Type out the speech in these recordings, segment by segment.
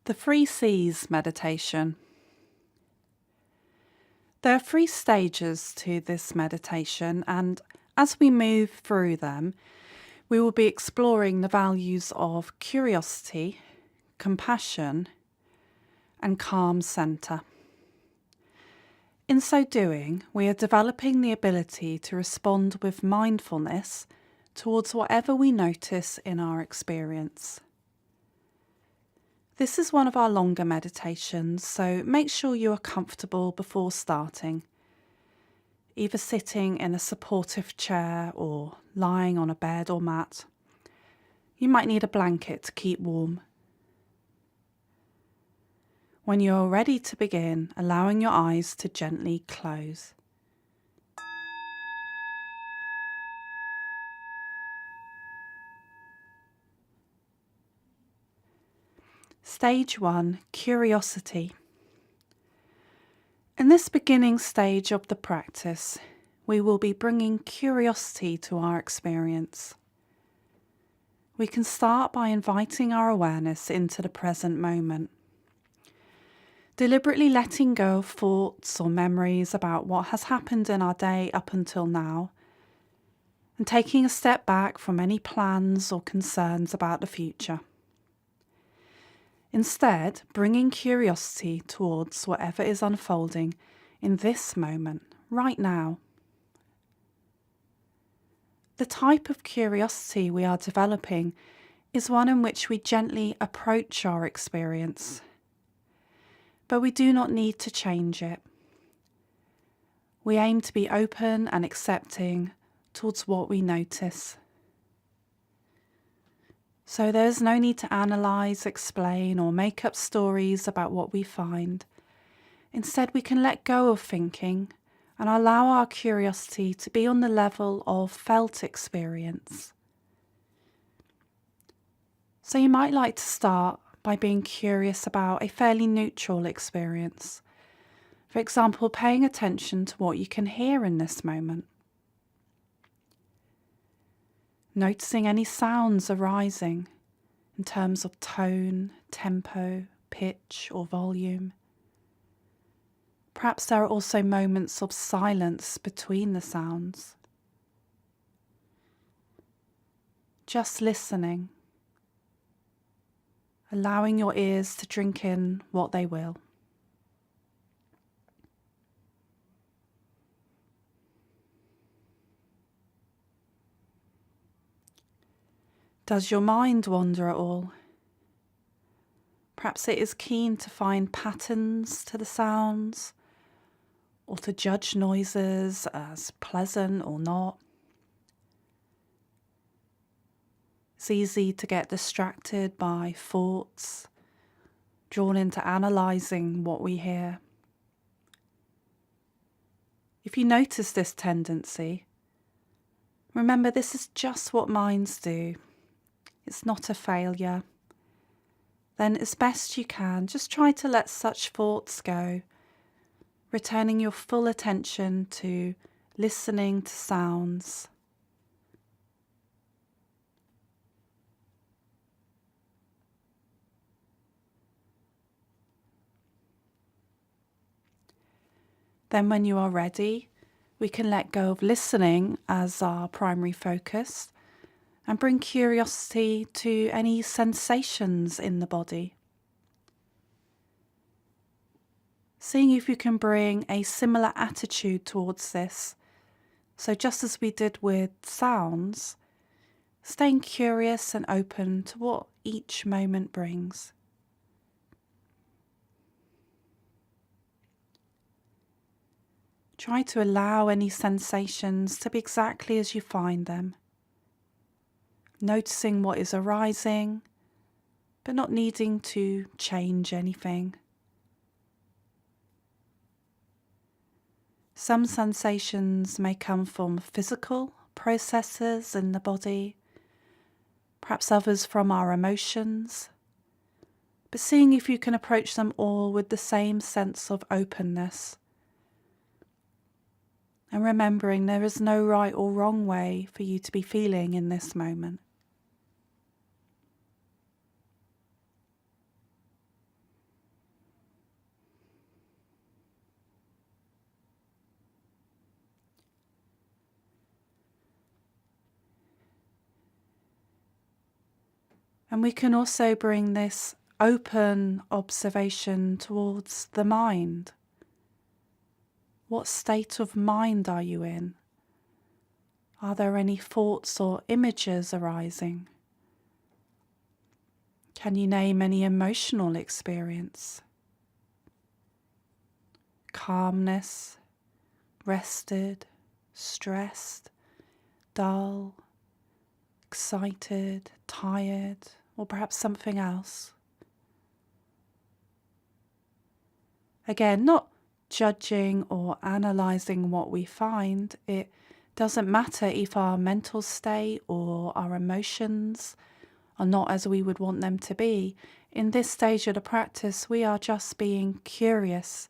The 3 C's meditation. There are 3 stages to this meditation, and as we move through them, we will be exploring the values of curiosity, compassion, and calm center. In so doing, we are developing the ability to respond with mindfulness towards whatever we notice in our experience. This is one of our longer meditations, so make sure you are comfortable before starting, either sitting in a supportive chair or lying on a bed or mat. You might need a blanket to keep warm. When you are ready to begin, allowing your eyes to gently close. Stage 1, Curiosity. In this beginning stage of the practice, we will be bringing curiosity to our experience. We can start by inviting our awareness into the present moment, deliberately letting go of thoughts or memories about what has happened in our day up until now, and taking a step back from any plans or concerns about the future. Instead, bringing curiosity towards whatever is unfolding in this moment, right now. The type of curiosity we are developing is one in which we gently approach our experience, but we do not need to change it. We aim to be open and accepting towards what we notice. So there is no need to analyse, explain, or make up stories about what we find. Instead, we can let go of thinking and allow our curiosity to be on the level of felt experience. So you might like to start by being curious about a fairly neutral experience. For example, paying attention to what you can hear in this moment. Noticing any sounds arising in terms of tone, tempo, pitch, or volume. Perhaps there are also moments of silence between the sounds. Just listening, allowing your ears to drink in what they will. Does your mind wander at all? Perhaps it is keen to find patterns to the sounds, or to judge noises as pleasant or not. It's easy to get distracted by thoughts, drawn into analysing what we hear. If you notice this tendency, remember this is just what minds do. It's not a failure. Then, as best you can, just try to let such thoughts go, returning your full attention to listening to sounds. Then, when you are ready, we can let go of listening as our primary focus and bring curiosity to any sensations in the body. Seeing if you can bring a similar attitude towards this. So just as we did with sounds, staying curious and open to what each moment brings. Try to allow any sensations to be exactly as you find them. Noticing what is arising, but not needing to change anything. Some sensations may come from physical processes in the body, perhaps others from our emotions, but seeing if you can approach them all with the same sense of openness. And remembering there is no right or wrong way for you to be feeling in this moment. And we can also bring this open observation towards the mind. What state of mind are you in? Are there any thoughts or images arising? Can you name any emotional experience? Calmness, rested, stressed, dull, excited, tired, or perhaps something else. Again, not judging or analysing what we find. It doesn't matter if our mental state or our emotions are not as we would want them to be. In this stage of the practice, we are just being curious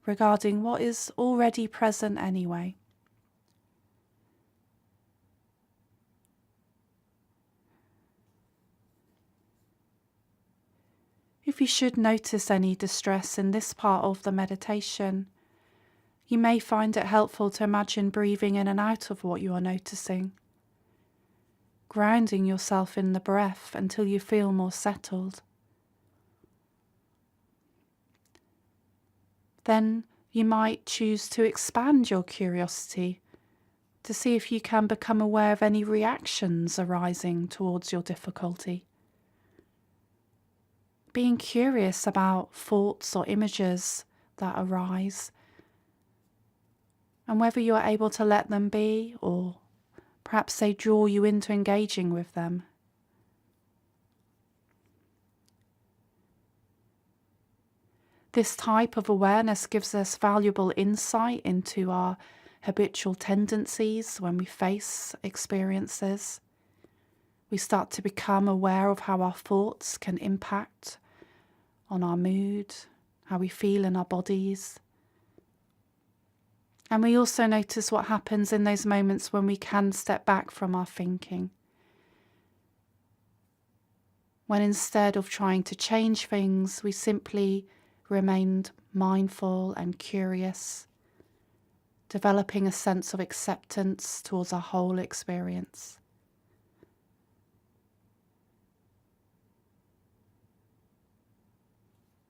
regarding what is already present anyway. If you should notice any distress in this part of the meditation, you may find it helpful to imagine breathing in and out of what you are noticing, grounding yourself in the breath until you feel more settled. Then you might choose to expand your curiosity to see if you can become aware of any reactions arising towards your difficulty. Being curious about thoughts or images that arise, and whether you are able to let them be, or perhaps they draw you into engaging with them. This type of awareness gives us valuable insight into our habitual tendencies when we face experiences. We start to become aware of how our thoughts can impact on our mood, how we feel in our bodies. And we also notice what happens in those moments when we can step back from our thinking. When instead of trying to change things, we simply remained mindful and curious, developing a sense of acceptance towards our whole experience.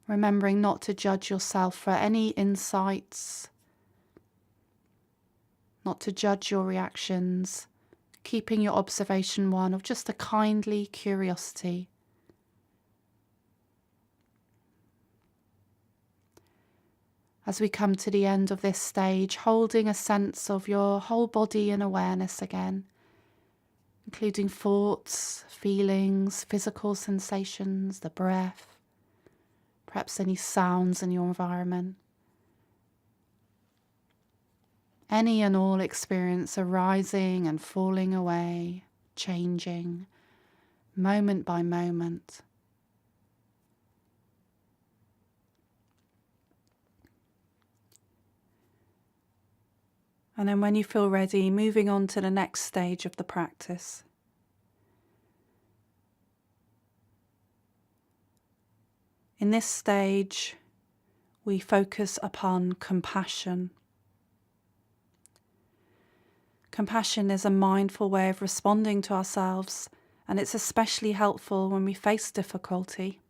Remembering not to judge yourself for any insights, not to judge your reactions, keeping your observation one of just a kindly curiosity. As we come to the end of this stage, holding a sense of your whole body in awareness again, including thoughts, feelings, physical sensations, the breath, perhaps any sounds in your environment. Any and all experience arising and falling away, changing, moment by moment. And then when you feel ready, moving on to the next stage of the practice. In this stage, we focus upon compassion. Compassion is a mindful way of responding to ourselves, and it's especially helpful when we face difficulty.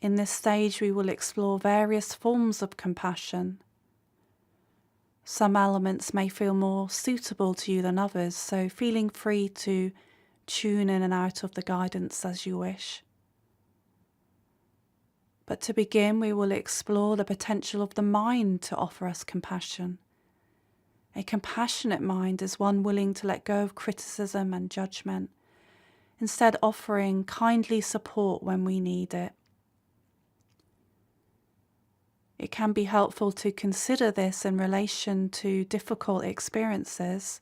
In this stage, we will explore various forms of compassion. Some elements may feel more suitable to you than others, so feeling free to tune in and out of the guidance as you wish. But to begin, we will explore the potential of the mind to offer us compassion. A compassionate mind is one willing to let go of criticism and judgment, instead offering kindly support when we need it. It can be helpful to consider this in relation to difficult experiences.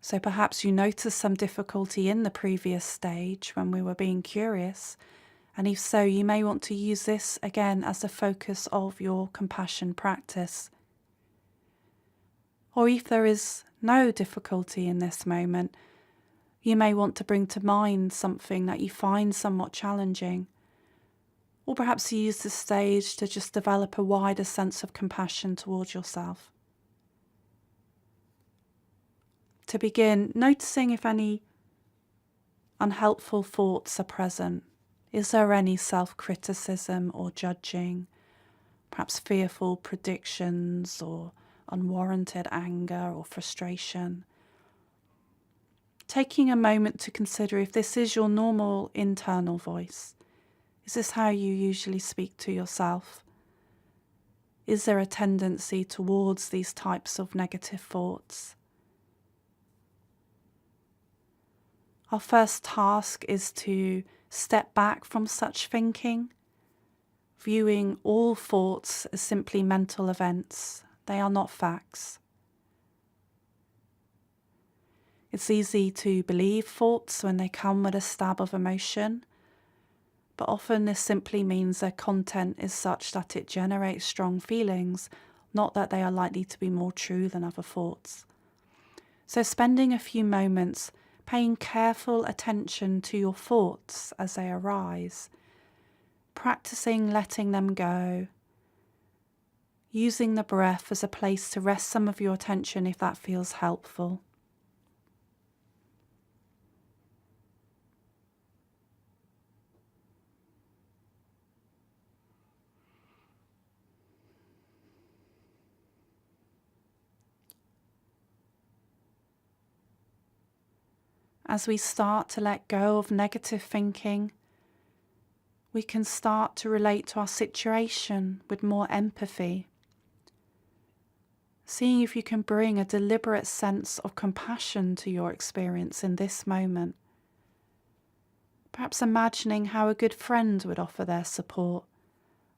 So perhaps you noticed some difficulty in the previous stage when we were being curious, and if so, you may want to use this again as the focus of your compassion practice. Or if there is no difficulty in this moment, you may want to bring to mind something that you find somewhat challenging. Or perhaps you use this stage to just develop a wider sense of compassion towards yourself. To begin, noticing if any unhelpful thoughts are present. Is there any self-criticism or judging, perhaps fearful predictions or unwarranted anger or frustration? Taking a moment to consider if this is your normal internal voice. Is this how you usually speak to yourself? Is there a tendency towards these types of negative thoughts? Our first task is to step back from such thinking, viewing all thoughts as simply mental events. They are not facts. It's easy to believe thoughts when they come with a stab of emotion, but often this simply means their content is such that it generates strong feelings, not that they are likely to be more true than other thoughts. So spending a few moments paying careful attention to your thoughts as they arise, practicing letting them go, using the breath as a place to rest some of your attention if that feels helpful. As we start to let go of negative thinking, we can start to relate to our situation with more empathy, seeing if you can bring a deliberate sense of compassion to your experience in this moment. Perhaps imagining how a good friend would offer their support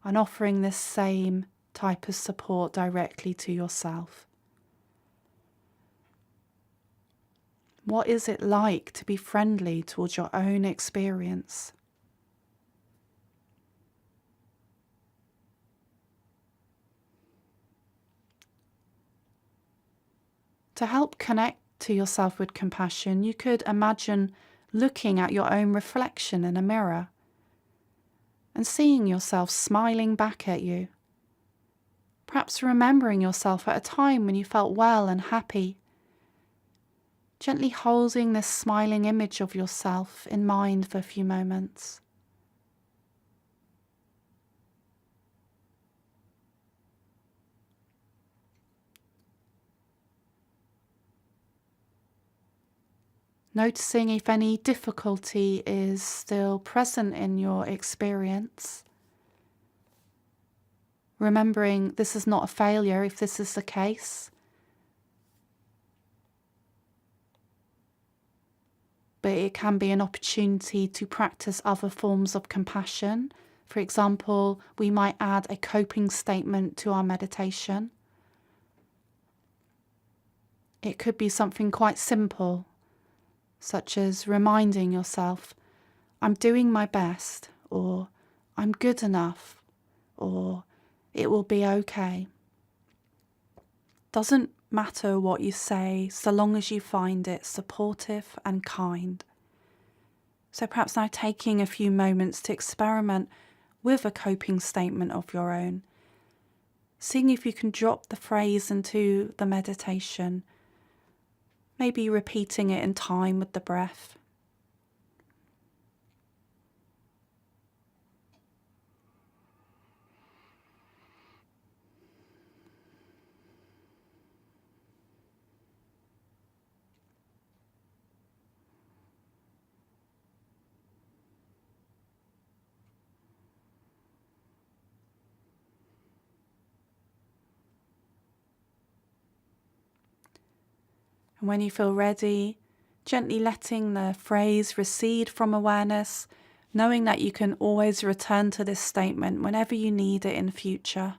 and offering this same type of support directly to yourself. What is it like to be friendly towards your own experience? To help connect to yourself with compassion, you could imagine looking at your own reflection in a mirror and seeing yourself smiling back at you. Perhaps remembering yourself at a time when you felt well and happy. Gently holding this smiling image of yourself in mind for a few moments. Noticing if any difficulty is still present in your experience. Remembering this is not a failure if this is the case. But it can be an opportunity to practice other forms of compassion. For example, we might add a coping statement to our meditation. It could be something quite simple, such as reminding yourself, I'm doing my best, or I'm good enough, or it will be okay. Doesn't matter what you say, so long as you find it supportive and kind. So perhaps now taking a few moments to experiment with a coping statement of your own, seeing if you can drop the phrase into the meditation, maybe repeating it in time with the breath. And when you feel ready, gently letting the phrase recede from awareness, knowing that you can always return to this statement whenever you need it in future.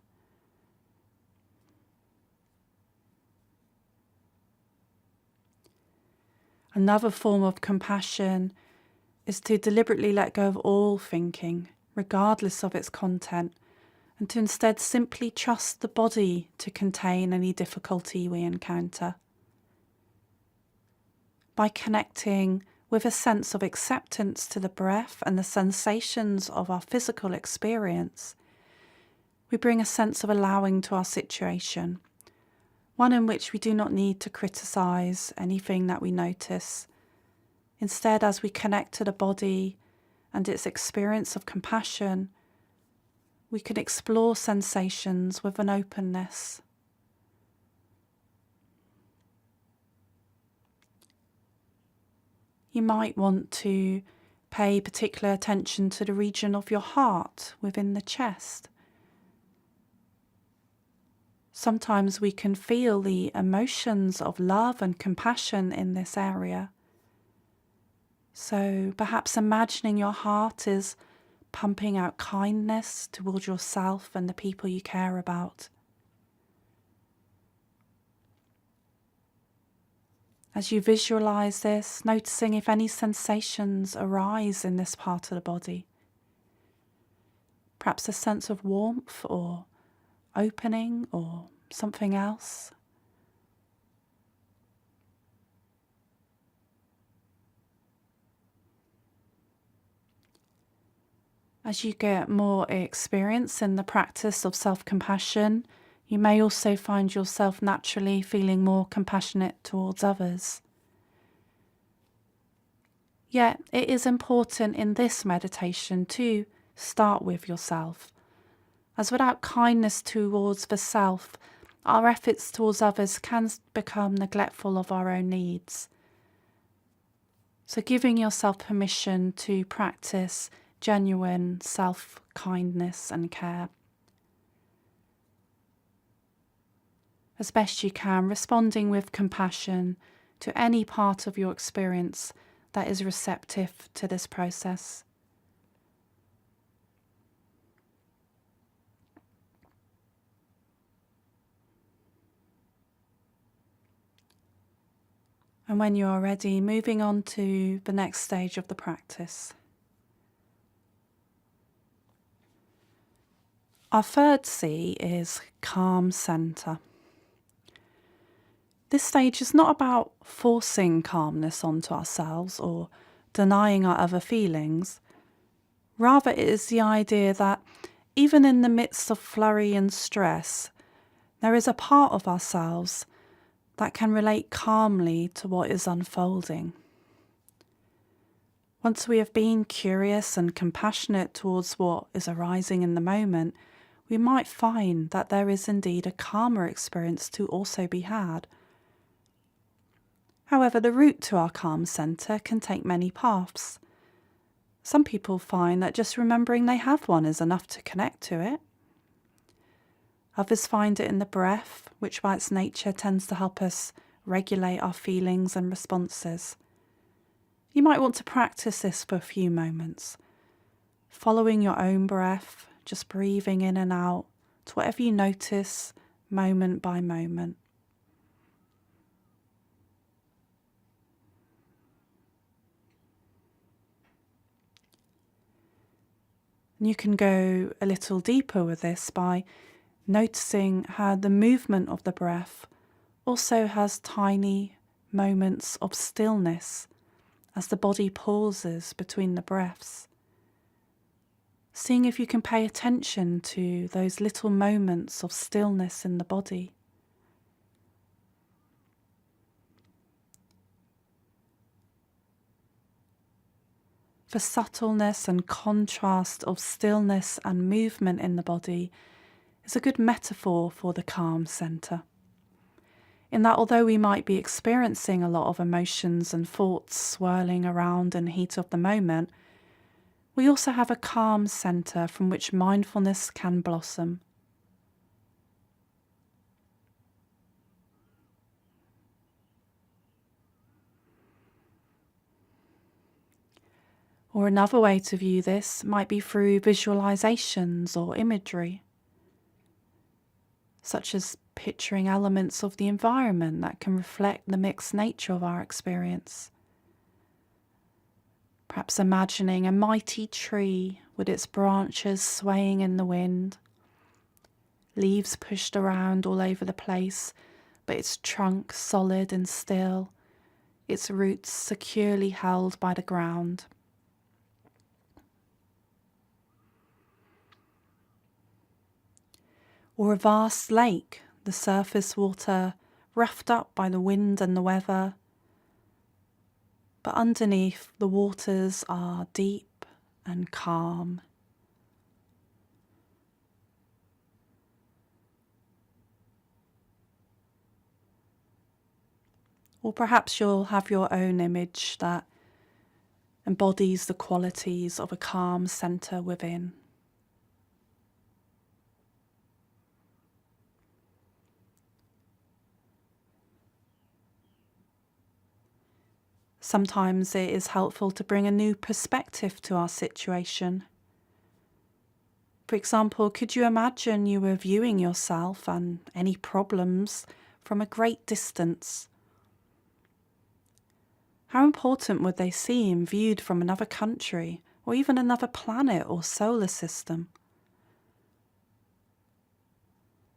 Another form of compassion is to deliberately let go of all thinking, regardless of its content, and to instead simply trust the body to contain any difficulty we encounter. By connecting with a sense of acceptance to the breath and the sensations of our physical experience, we bring a sense of allowing to our situation, one in which we do not need to criticize anything that we notice. Instead, as we connect to the body and its experience of compassion, we can explore sensations with an openness. You might want to pay particular attention to the region of your heart within the chest. Sometimes we can feel the emotions of love and compassion in this area. So perhaps imagining your heart is pumping out kindness towards yourself and the people you care about. As you visualize this, noticing if any sensations arise in this part of the body. Perhaps a sense of warmth or opening or something else. As you get more experience in the practice of self-compassion, you may also find yourself naturally feeling more compassionate towards others. Yet, it is important in this meditation to start with yourself, as without kindness towards the self, our efforts towards others can become neglectful of our own needs. So giving yourself permission to practice genuine self-kindness and care. As best you can, responding with compassion to any part of your experience that is receptive to this process. And when you are ready, moving on to the next stage of the practice. Our third C is calm center. This stage is not about forcing calmness onto ourselves or denying our other feelings. Rather, it is the idea that even in the midst of flurry and stress, there is a part of ourselves that can relate calmly to what is unfolding. Once we have been curious and compassionate towards what is arising in the moment, we might find that there is indeed a calmer experience to also be had. However, the route to our calm centre can take many paths. Some people find that just remembering they have one is enough to connect to it. Others find it in the breath, which by its nature tends to help us regulate our feelings and responses. You might want to practice this for a few moments, following your own breath, just breathing in and out to whatever you notice moment by moment. And you can go a little deeper with this by noticing how the movement of the breath also has tiny moments of stillness as the body pauses between the breaths. Seeing if you can pay attention to those little moments of stillness in the body. The subtleness and contrast of stillness and movement in the body is a good metaphor for the calm centre. In that although we might be experiencing a lot of emotions and thoughts swirling around in the heat of the moment, we also have a calm centre from which mindfulness can blossom. Or another way to view this might be through visualizations or imagery, such as picturing elements of the environment that can reflect the mixed nature of our experience. Perhaps imagining a mighty tree with its branches swaying in the wind, leaves pushed around all over the place, but its trunk solid and still, its roots securely held by the ground. Or a vast lake, the surface water roughed up by the wind and the weather, but underneath the waters are deep and calm. Or perhaps you'll have your own image that embodies the qualities of a calm centre within. Sometimes it is helpful to bring a new perspective to our situation. For example, could you imagine you were viewing yourself and any problems from a great distance? How important would they seem viewed from another country or even another planet or solar system?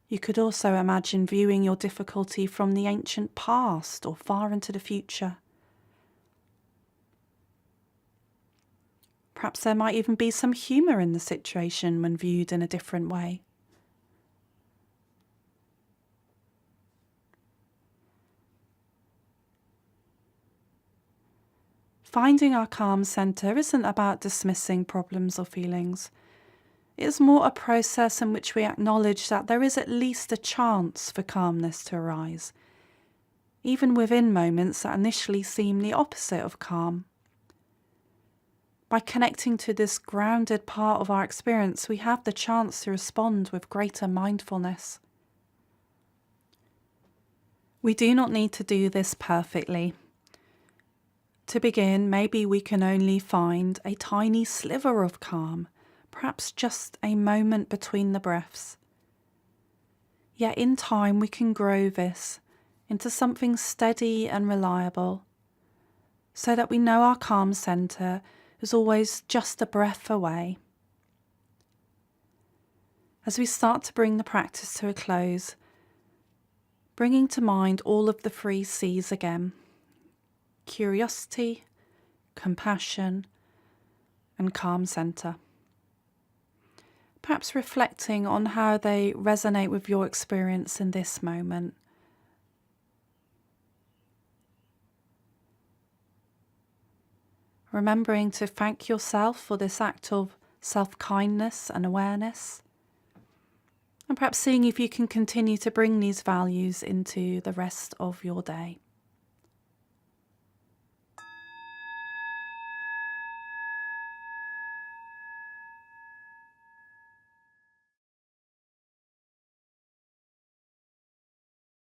You could also imagine viewing your difficulty from the ancient past or far into the future. Perhaps there might even be some humour in the situation when viewed in a different way. Finding our calm centre isn't about dismissing problems or feelings. It is more a process in which we acknowledge that there is at least a chance for calmness to arise, even within moments that initially seem the opposite of calm. By connecting to this grounded part of our experience, we have the chance to respond with greater mindfulness. We do not need to do this perfectly. To begin, maybe we can only find a tiny sliver of calm, perhaps just a moment between the breaths. Yet in time we can grow this into something steady and reliable, so that we know our calm centre is always just a breath away. As we start to bring the practice to a close, bringing to mind all of the three C's again: curiosity, compassion, and calm centre. Perhaps reflecting on how they resonate with your experience in this moment. Remembering to thank yourself for this act of self-kindness and awareness. And perhaps seeing if you can continue to bring these values into the rest of your day.